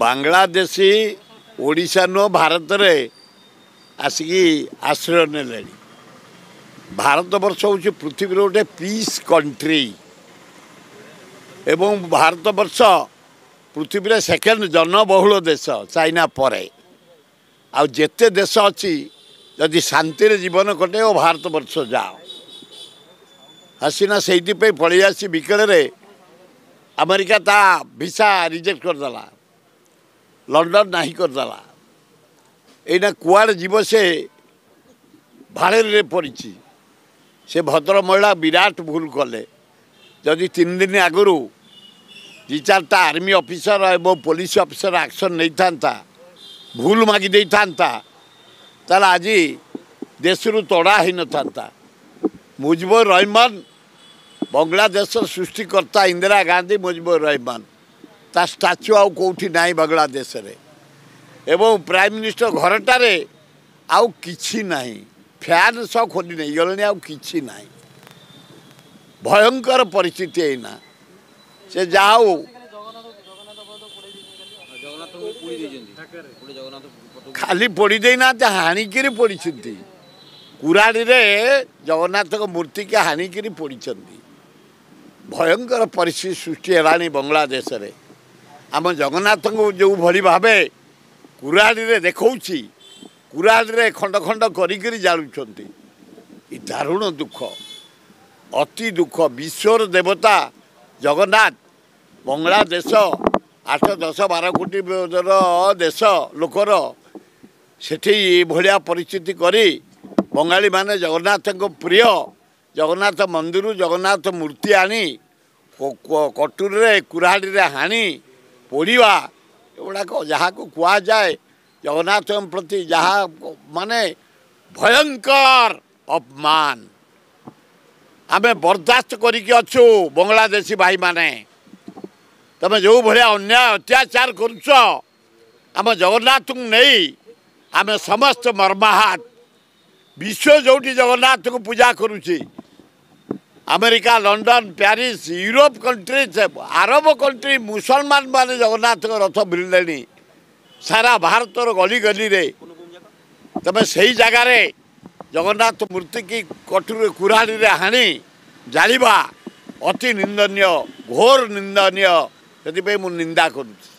Bangladeshi Odisha no Bharat रे आसिकी आश्रय ने भारत वर्ष हूँ पृथ्वी गोटे पीस कंट्री एवं भारत वर्ष पृथ्वी सेकेंड जनबहुल देश चाइना परे आ जेते देश अच्छी जदि शांति जीवन कटे वो भारत वर्ष जाओ हसीना से पलि आसी बिकेल अमेरिका ता भिसा रिजेक्ट करदेला लंडन नहीं करदेला एना कुआड़ जीव से भाड़े पड़ी से भद्र महिला विराट भूल कले जदि 3 दिन आगु दि चार्टा आर्मी ऑफिसर एवं पुलिस ऑफिसर एक्शन नहीं था भूल मागी दे था ताल आज देश रु तड़ा ही न था मुजिबुर रहमान बांग्लादेश सृष्टिकर्ता इंदिरा गांधी मुजिबुर रहमान ता स्टाच्यू आउ कौटी नाई बांग्लादेश रे एवं प्राइम मिनिस्टर घरटारे आउ किछि नाही फैन सब खोली नहीं गले आउ किछि नाही भयंकर परिस्थिति है से जाओ खाली पोड़ी देना हाणिकी पड़ी कुराड़ी रे जगन्नाथ मूर्ति के हाणिकी पड़ी भयंकर परिस्थिति सृष्टि है बांग्लादेश रे आम जगन्नाथ को जो भली भावे कुराड़ी रे देखौछि कुराड़ी रे खंड खंड करी जालुछंती ई दारुण दुख अति दुख विश्वर देवता जगन्नाथ बांग्लादेश 8-10-12 कोटी देश लोकर सेठी भलिया परिस्थिति करी बंगाली माने जगन्नाथ को प्रिय जगन्नाथ मंदिर जगन्नाथ मूर्ति आनी कटुरी रे कुराड़ी रे हाणी पोड़वा एगुड़ाक जहाँ को कह जाए जगन्नाथ प्रति जहाँ माने भयंकर अपमान आमे बर्दाश्त करिके अच्छु बांग्लादेशी भाई माने तमे जो भलिया अन्याय अत्याचार करुछ आम जगन्नाथ को नहीं आमे समस्त मर्माहत विश्व जोटी जगन्नाथ को पूजा करुछि America London Paris Europe country Arab country मुसलमान माने जगन्नाथ को रथ भिड़े सारा भारत गली गली रे तमे सही जगार जगन्नाथ मूर्ति की कटुरी कुराड़ी रे हाणी जालिबा अति निंदनीय घोर निंदनीय से निंदा करुछि।